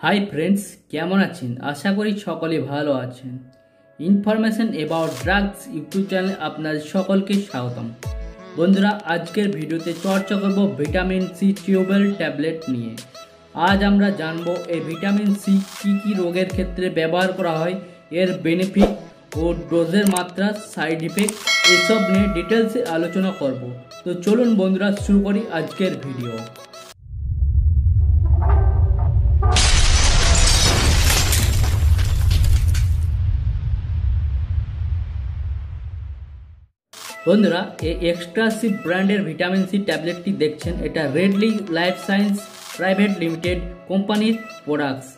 Hi friends, কেমন আছেন? আশা করি সকলে ভালো আছেন। ইনফরমেশন অ্যাবাউট ড্রাগস ইউটিউব চ্যানেলে আপনাদের সকলকে স্বাগতম। বন্ধুরা, আজকের ভিডিওতে চর্চা করব ভিটামিন সি টিউবেল ট্যাবলেট নিয়ে। আজ আমরা জানব এই ভিটামিন সি কী রোগের ক্ষেত্রে ব্যবহার করা হয়, এর বেনিফিট ও ডোজের মাত্রা, সাইড ইফেক্ট এসব নিয়ে ডিটেলসে আলোচনা করব। তো চলুন বন্ধুরা, শুরু করি আজকের ভিডিও। বন্ধুরা, এই Xtra-c ব্র্যান্ডের ভিটামিন সি ট্যাবলেটটি দেখছেন, এটা readily life science private limited কোম্পানির প্রোডাক্টস।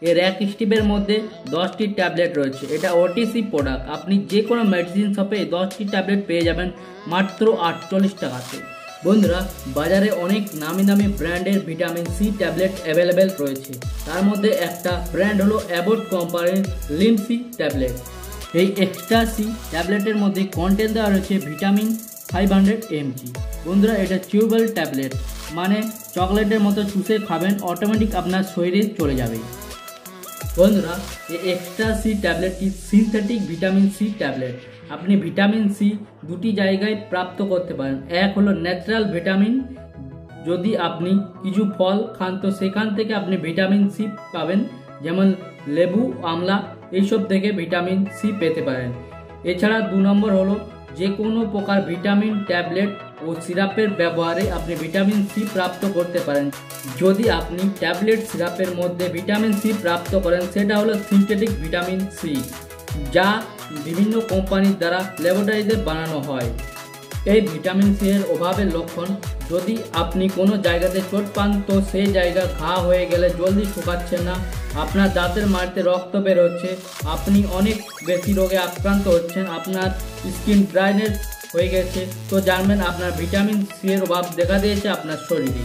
এর এক স্টিপের মধ্যে 10টি ট্যাবলেট রয়েছে। এটা ওটিসি প্রোডাক্ট। আপনি যে কোনো মেডিসিন শপে 10টি ট্যাবলেট পেয়ে যাবেন মাত্র 48 টাকাতে। বন্ধুরা, বাজারে অনেক নামি দামি ব্র্যান্ডের ভিটামিন সি ট্যাবলেট অ্যাভেলেবেল রয়েছে। তার মধ্যে একটা ব্র্যান্ড হলো অ্যাবোট কোম্পানির লিমসি ট্যাবলেট। এই Xtra-c ট্যাবলেটের মধ্যে কন্টেন্ট দেওয়া রয়েছে ভিটামিন 500 mg। বন্ধুরা, এটা টিউবেল ট্যাবলেট, মানে চকলেটের মতো চুষে খাবেন, অটোমেটিক আপনার শরীরে চলে যাবে। বন্ধুরা, এই Xtra-c ট্যাবলেটটি সিনথেটিক ভিটামিন সি ট্যাবলেট। আপনি ভিটামিন সি দুটি জায়গায় প্রাপ্ত করতে পারেন। এক হলো ন্যাচারাল ভিটামিন, যদি আপনি কিছু ফল খান তো সেখান থেকে আপনি ভিটামিন সি পাবেন, যেমন লেবু, আমলা এইসব থেকে ভিটামিন সি পেতে পারেন। এছাড়া 2 নম্বর হলো যে কোনো প্রকার ভিটামিন ট্যাবলেট ও সিরাপের ব্যবহারে আপনি ভিটামিন সি প্রাপ্ত করতে পারেন। যদি আপনি ট্যাবলেট সিরাপের মধ্যে ভিটামিন সি প্রাপ্ত করেন, সেটা হলো সিনথেটিক ভিটামিন সি, যা বিভিন্ন কোম্পানির দ্বারা ল্যাবরেটরিতে বানানো হয়। এই ভিটামিন সি এর অভাবের লক্ষণ, যদি আপনি কোনো জায়গাতে চোট পান তো সেই জায়গা ঘা হয়ে গেলে জলদি শুকাচ্ছে না, আপনার দাঁতের মাড়িতে রক্ত বের হচ্ছে, আপনি অনেক বেশি রোগে আক্রান্ত হচ্ছেন, আপনার স্কিন ড্রাইনেস হয়ে গেছে, তো জানবেন আপনার ভিটামিন সি এর অভাব দেখা দিয়েছে আপনার শরীরে।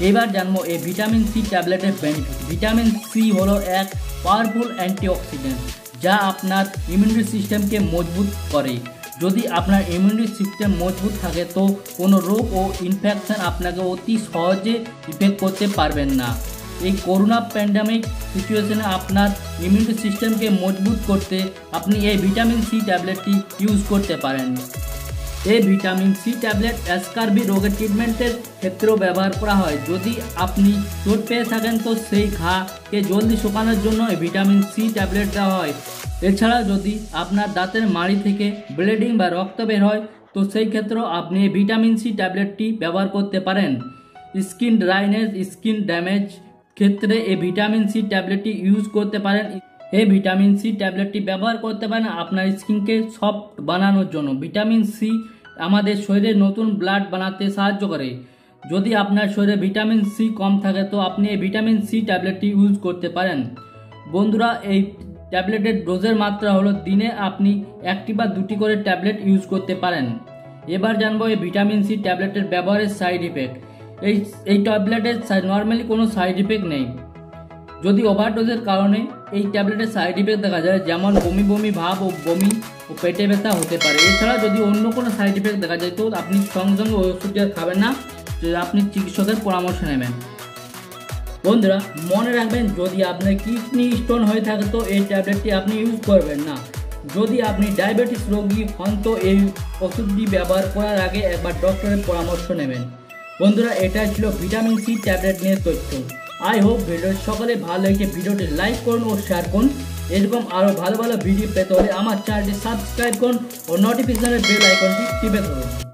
এবার জানবো এই ভিটামিন সি ট্যাবলেটের বেনিফিট। ভিটামিন সি হলো এক পাওয়ারফুল অ্যান্টিঅক্সিডেন্ট, যা আপনার ইমিউনিটি সিস্টেমকে মজবুত করে। যদি আপনার ইমিউনিটি সিস্টেম মজবুত থাকে তো কোনো রোগ ও ইনফেকশন আপনাকে অতি সহজে ইফেক্ট করতে পারবেন না। এই করোনা প্যান্ডামিক সিচুয়েশনে আপনার ইমিউনিটি সিস্টেমকে মজবুত করতে আপনি এই ভিটামিন সি ট্যাবলেটটি ইউজ করতে পারেন। এই ভিটামিন সি ট্যাবলেট স্কারবি রোগের ট্রিটমেন্টের ক্ষেত্রেও ব্যবহার করা হয়। যদি আপনি চোট পেয়ে থাকেন তো সেই ঘাকে জলদি শুকানোর জন্য এই ভিটামিন সি ট্যাবলেট দেওয়া হয়। এছাড়া যদি আপনার দাঁতের মাড়ি থেকে ব্লিডিং বা রক্ত বের হয় তো সেই ক্ষেত্রেও আপনি এই ভিটামিন সি ট্যাবলেটটি ব্যবহার করতে পারেন। স্কিন ড্রাইনেস, স্কিন ড্যামেজ ক্ষেত্রে এই ভিটামিন সি ট্যাবলেটটি ইউজ করতে পারেন। এই ভিটামিন সি ট্যাবলেটটি ব্যবহার করতে পারেন আপনার স্কিনকে সফট বানানোর জন্য। ভিটামিন সি আমাদের শরীরে নতুন ব্লাড বানাতে সাহায্য করে। যদি আপনার শরীরে ভিটামিন সি কম থাকে তো আপনি এই ভিটামিন সি ট্যাবলেটটি ইউজ করতে পারেন। বন্ধুরা, এই ট্যাবলেটের ডোজের মাত্রা হলো দিনে আপনি 1টি বা 2টি করে ট্যাবলেট ইউজ করতে পারেন। এবার জানবো এই ভিটামিন সি ট্যাবলেটের ব্যবহারের সাইড ইফেক্ট। এই ট্যাবলেটের নর্মালি কোনো সাইড ইফেক্ট নেই। যদি ওভারডোজের কারণে এই ট্যাবলেটের সাইড ইফেক্ট দেখা যায়, যেমন বমি বমি ভাব ও বমি ও পেটে ব্যথা হতে পারে। এছাড়া যদি অন্য কোনো সাইড ইফেক্ট দেখা যায় তো আপনি সঙ্গে সঙ্গে ওই ওষুধটি আর খাবেন না, আপনি চিকিৎসকের পরামর্শ নেবেন। বন্ধুরা, মনে রাখবেন, যদি আপনার কিডনি স্টোন হয়ে থাকে তো এই ট্যাবলেটটি আপনি ইউজ করবেন না। যদি আপনি ডায়াবেটিস রোগী হন তো এই ওষুধটি ব্যবহার করার আগে একবার ডক্টরের পরামর্শ নেবেন। বন্ধুরা, এটাই ছিল ভিটামিন সি ট্যাবলেট নিয়ে তথ্য। আই হোপ ভিডিও সকলে ভালো লেগেছে। ভিডিওটি লাইক করুন ও শেয়ার করুন। এরকম আরও ভালো ভালো ভিডিও পেতে হলে আমার চ্যানেলটি সাবস্ক্রাইব করুন ও নোটিফিকেশনের বেল আইকনটি টিপে ধরুন।